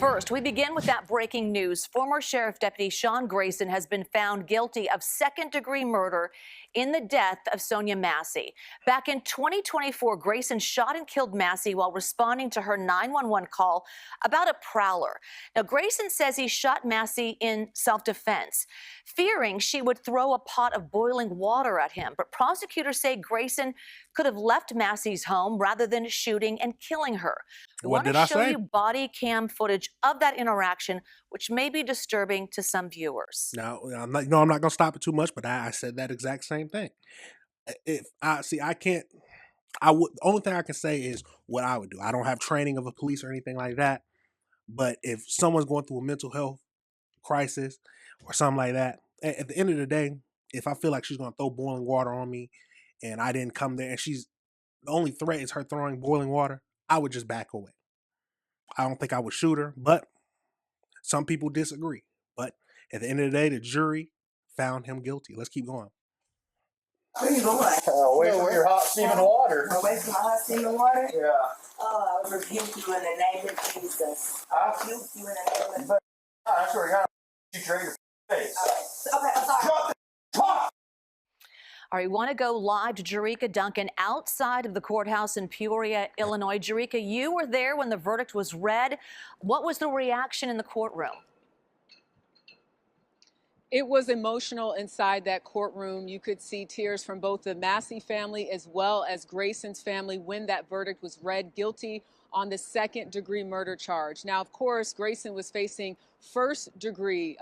First, we begin with that breaking news. Former Sheriff Deputy Sean Grayson has been found guilty of second-degree murder in the death of Sonya Massey. Back in 2024, Grayson shot and killed Massey while responding to her 911 call about a prowler. Now, Grayson says he shot Massey in self-defense, fearing she would throw a pot of boiling water at him. But prosecutors say Grayson could have left Massey's home rather than shooting and killing her. We What want did to I show say? you body cam footage of that interaction, which may be disturbing to some viewers. No, I'm not gonna stop it too much, but I said that exact same thing. If I see, I can't. I would. The only thing I can say is what I would do. I don't have training of a police or anything like that. But if someone's going through a mental health crisis or something like that, at the end of the day, if I feel like she's gonna throw boiling water on me, and I didn't come there, and she's the only threat is her throwing boiling water, I would just back away. I don't think I would shoot her, but some people disagree. But at the end of the day, the jury found him guilty. Let's keep going. Where you going? Away from your hot steaming water. Away from my hot steaming water? Yeah. Oh, I rebuke you in the name of Jesus. I rebuke you in the name of I swear to God, you trade your face. Okay, I'm sorry. Drop the pot! All right, we want to go live to Jerika Duncan outside of the courthouse in Peoria, Illinois. Jerika, you were there when the verdict was read. What was the reaction in the courtroom? It was emotional inside that courtroom. You could see tears from both the Massey family as well as Grayson's family when that verdict was read guilty on the second-degree murder charge. Now, of course, Grayson was facing a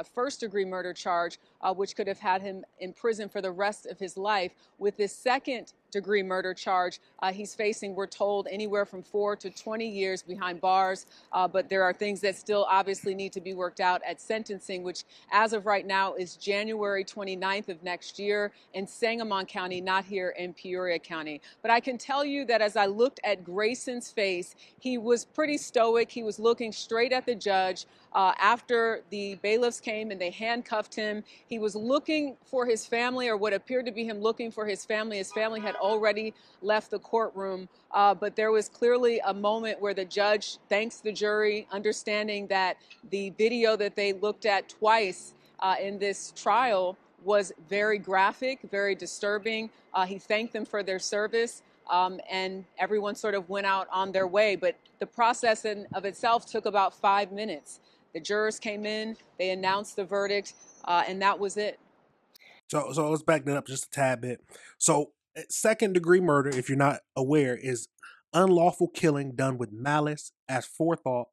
first-degree murder charge, which could have had him in prison for the rest of his life. With this second-degree murder charge, he's facing, we're told, anywhere from 4 to 20 years behind bars. But there are things that still obviously need to be worked out at sentencing, which as of right now is January 29th of next year in Sangamon County, not here in Peoria County. But I can tell you that as I looked at Grayson's face, he was pretty stoic. He was looking straight at the judge. After the bailiffs came and they handcuffed him, he was looking for his family, or what appeared to be him looking for his family. His family had already left the courtroom, but there was clearly a moment where the judge thanks the jury, understanding that the video that they looked at twice in this trial was very graphic, very disturbing. He thanked them for their service. And everyone sort of went out on their way. But the process in of itself took about 5 minutes. The jurors came in, they announced the verdict, and that was it. So let's back that up just a tad bit. So second-degree murder, if you're not aware, is unlawful killing done with malice as forethought,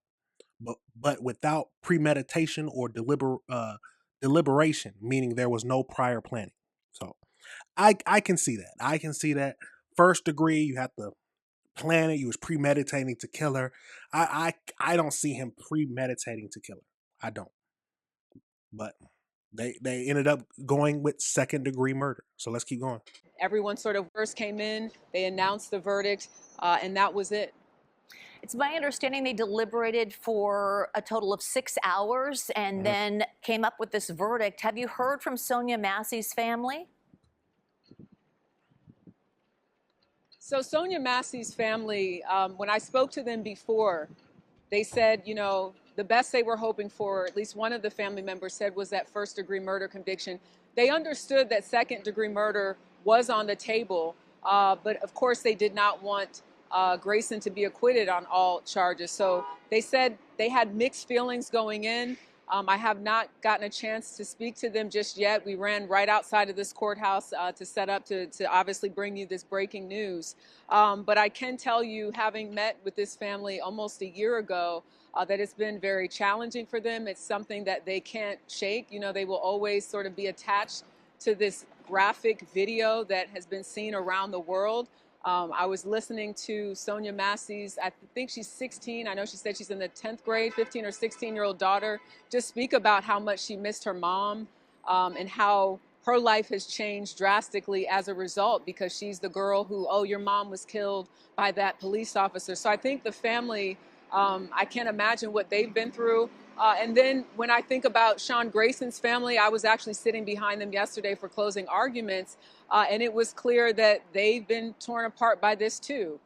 but without premeditation or deliberation, meaning there was no prior planning. So I can see that. I can see that. First degree, you have to plan it. You was premeditating to kill her. I don't see him premeditating to kill her. I don't. But they ended up going with second-degree murder. So let's keep going. Everyone sort of first came in, they announced the verdict, and that was it. It's my understanding they deliberated for a total of 6 hours and then came up with this verdict. Have you heard from Sonya Massey's family? So Sonya Massey's family, when I spoke to them before, they said, you know, the best they were hoping for, at least one of the family members said, was that first-degree murder conviction. They understood that second-degree murder was on the table, but of course they did not want Grayson to be acquitted on all charges. So they said they had mixed feelings going in. I have not gotten a chance to speak to them just yet. We ran right outside of this courthouse to set up to obviously bring you this breaking news. But I can tell you, having met with this family almost a year ago, that it's been very challenging for them. It's something that they can't shake. You know, they will always sort of be attached to this graphic video that has been seen around the world. I was listening to Sonya Massey's, I think she's 16. I know she said she's in the 10th grade, 15 or 16-year-old daughter, just speak about how much she missed her mom and how her life has changed drastically as a result because she's the girl who, oh, your mom was killed by that police officer. So I think the family, I can't imagine what they've been through. And then when I think about Sean Grayson's family, I was actually sitting behind them yesterday for closing arguments, and it was clear that they've been torn apart by this too.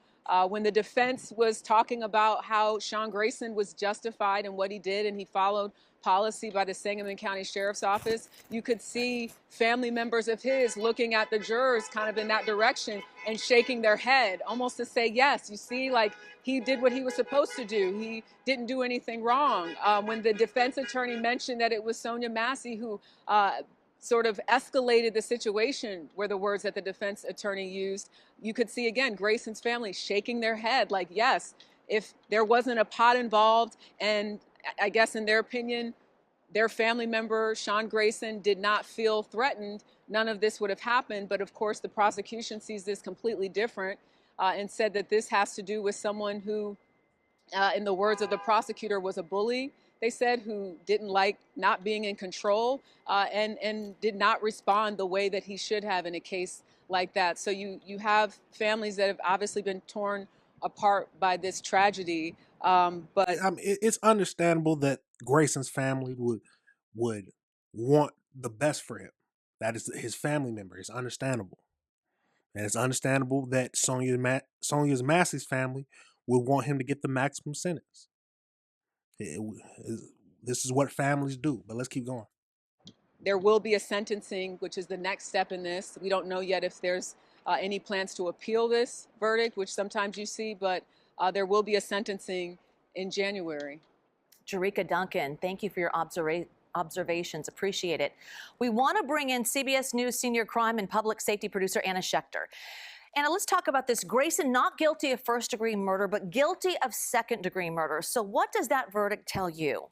When the defense was talking about how Sean Grayson was justified in what he did and he followed policy by the Sangamon County Sheriff's Office, you could see family members of his looking at the jurors kind of in that direction and shaking their head, almost to say, yes, you see, like, he did what he was supposed to do. He didn't do anything wrong. When the defense attorney mentioned that it was Sonya Massey who sort of escalated the situation, were the words that the defense attorney used, you could see, again, Grayson's family shaking their head like, yes, if there wasn't a pot involved, and I guess in their opinion, their family member, Sean Grayson, did not feel threatened, none of this would have happened. But of course, the prosecution sees this completely different and said that this has to do with someone who, in the words of the prosecutor, was a bully, they said, who didn't like not being in control and did not respond the way that he should have in a case like that. So you have families that have obviously been torn apart by this tragedy. But I mean, it's understandable that Grayson's family would want the best for him. That is his family member. It's understandable, and it's understandable that Sonya's Massey's family would want him to get the maximum sentence. This is what families do. But let's keep going. there will be a sentencing, which is the next step in this. We don't know yet if there's any plans to appeal this verdict, which sometimes you see, but there will be a sentencing in January. Jerika Duncan, thank you for your observations. Appreciate it. We want to bring in CBS News senior crime and public safety producer Anna Schechter. Anna, let's talk about this. Grayson not guilty of first-degree murder, but guilty of second-degree murder. So what does that verdict tell you?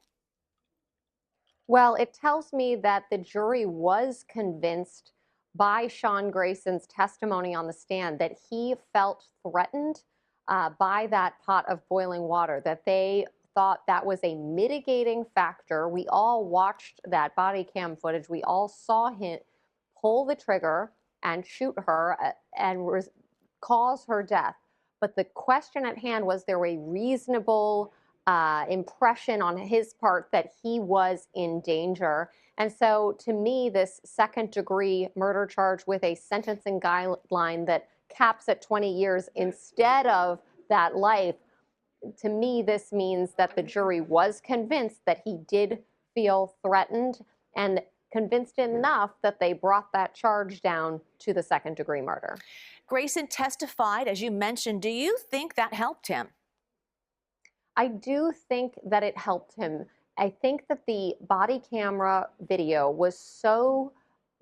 Well, it tells me that the jury was convinced by Sean Grayson's testimony on the stand that he felt threatened by that pot of boiling water, that they thought that was a mitigating factor. We all watched that body cam footage. We all saw him pull the trigger and shoot her and cause her death. But the question at hand was, there a reasonable impression on his part that he was in danger? And so to me, this second-degree murder charge with a sentencing guideline that caps at 20 years instead of that life, to me, this means that the jury was convinced that he did feel threatened and convinced enough that they brought that charge down to the second-degree murder. Grayson testified, as you mentioned. Do you think that helped him? I do think that it helped him. I think that the body camera video was so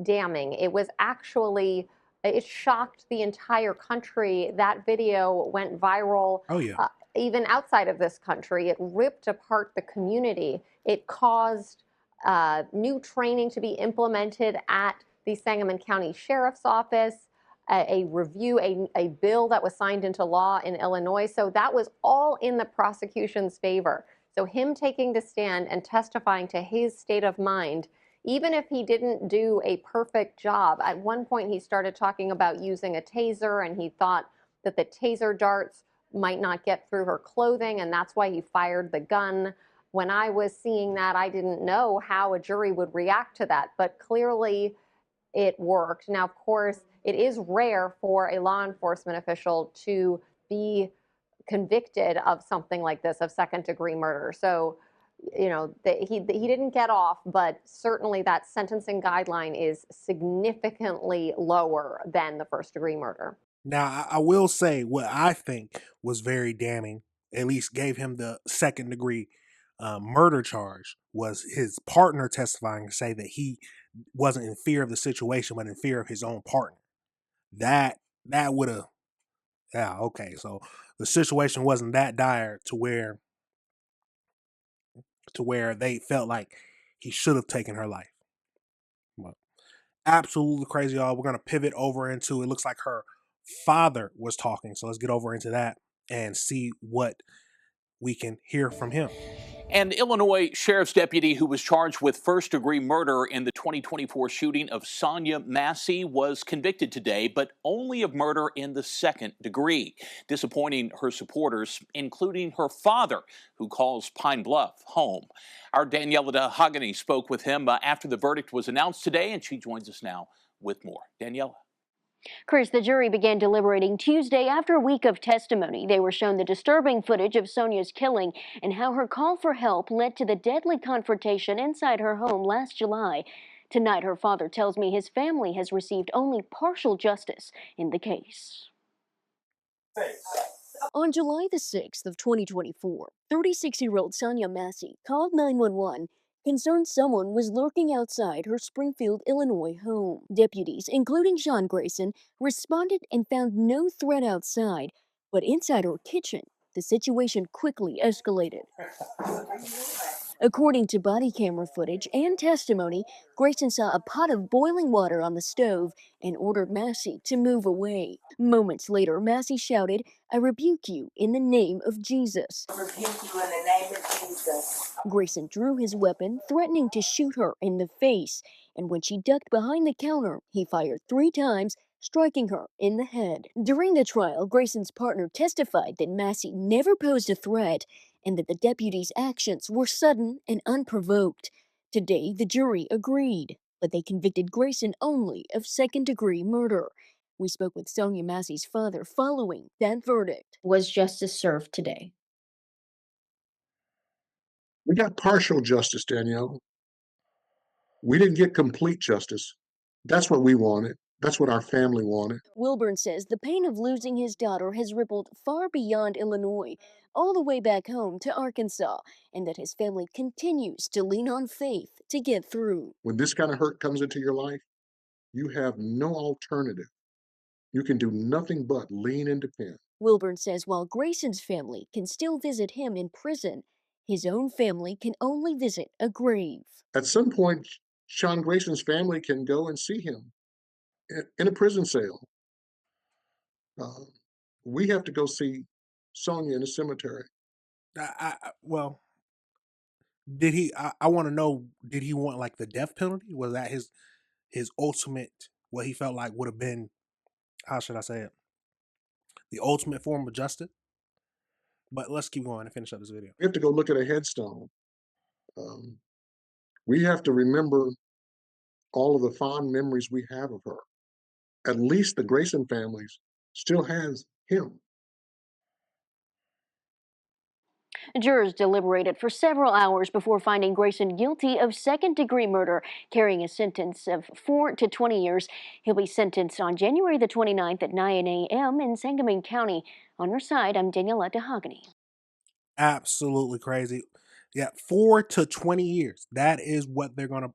damning. It was actually, it shocked the entire country. That video went viral. Oh, yeah. Even outside of this country. It ripped apart the community. It caused new training to be implemented at the Sangamon County Sheriff's Office, a bill that was signed into law in Illinois. So that was all in the prosecution's favor. So him taking the stand and testifying to his state of mind, even if he didn't do a perfect job, at one point he started talking about using a taser, and he thought that the taser darts might not get through her clothing, and that's why he fired the gun. When I was seeing that, I didn't know how a jury would react to that, but clearly it worked. Now, of course, it is rare for a law enforcement official to be convicted of something like this, of second-degree murder. So, you know, he didn't get off, but certainly that sentencing guideline is significantly lower than the first-degree murder. Now, I will say what I think was very damning, at least gave him the second-degree murder charge, was his partner testifying to say that he wasn't in fear of the situation, but in fear of his own partner. That would have, yeah, okay. So the situation wasn't that dire to where they felt like he should have taken her life. But absolutely crazy, y'all. We're gonna pivot over into, it looks like her father was talking. So let's get over into that and see what we can hear from him. An Illinois sheriff's deputy who was charged with first-degree murder in the 2024 shooting of Sonya Massey was convicted today, but only of murder in the second degree, disappointing her supporters, including her father, who calls Pine Bluff home. Our Daniela DeHogany spoke with him after the verdict was announced today, and she joins us now with more. Daniela. Chris, the jury began deliberating Tuesday after a week of testimony. They were shown the disturbing footage of Sonya's killing and how her call for help led to the deadly confrontation inside her home last July. Tonight, her father tells me his family has received only partial justice in the case. On July the 6th of 2024, 36-year-old Sonya Massey called 911 concerned someone was lurking outside her Springfield, Illinois home. Deputies, including Sean Grayson, responded and found no threat outside, but inside her kitchen, the situation quickly escalated. According to body camera footage and testimony, Grayson saw a pot of boiling water on the stove and ordered Massey to move away. Moments later, Massey shouted, "I rebuke you in the name of Jesus." I rebuke you in the name of Jesus. Grayson drew his weapon, threatening to shoot her in the face, and when she ducked behind the counter, he fired 3 times, striking her in the head. During the trial, Grayson's partner testified that Massey never posed a threat and that the deputies' actions were sudden and unprovoked. Today, the jury agreed, but they convicted Grayson only of second-degree murder. We spoke with Sonya Massey's father following that verdict. Was justice served today? We got partial justice, Danielle. We didn't get complete justice. That's what we wanted. That's what our family wanted. Wilburn says the pain of losing his daughter has rippled far beyond Illinois, all the way back home to Arkansas, and that his family continues to lean on faith to get through. When this kind of hurt comes into your life, you have no alternative. You can do nothing but lean and depend. Wilburn says while Grayson's family can still visit him in prison, his own family can only visit a grave. At some point, Sean Grayson's family can go and see him in a prison cell. We have to go see Sonya in the cemetery. Well, did he? I want to know. Did he want like the death penalty? Was that his ultimate? What he felt like would have been? How should I say it? The ultimate form of justice. But let's keep going and finish up this video. We have to go look at a headstone. We have to remember all of the fond memories we have of her. At least the Grayson families still has him. Jurors deliberated for several hours before finding Grayson guilty of second-degree murder, carrying a sentence of 4 to 20 years. He'll be sentenced on January the 29th at 9 a.m. in Sangamon County. On your side, I'm Daniela DeHogany. Absolutely crazy. Yeah, 4 to 20 years. That is what they're going to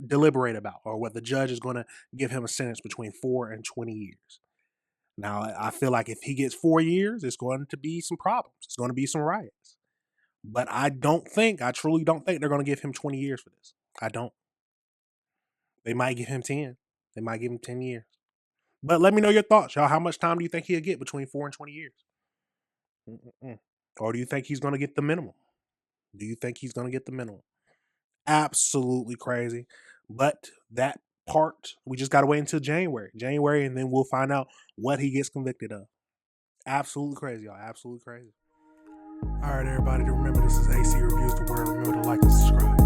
deliberate about, or what the judge is going to give him a sentence between 4 and 20 years. Now, I feel like if he gets 4 years, it's going to be some problems. It's going to be some riots. But I truly don't think they're going to give him 20 years for this. I don't. They might give him 10. They might give him 10 years. But let me know your thoughts, y'all. How much time do you think he'll get between 4 and 20 years? Or do you think he's going to get the minimum? Do you think he's going to get the minimum? Absolutely crazy. But that part, we just got to wait until January, and then we'll find out what he gets convicted of. Absolutely crazy, y'all. Absolutely crazy. All right, everybody, remember this is AC Reviews the Word. Remember to like and subscribe.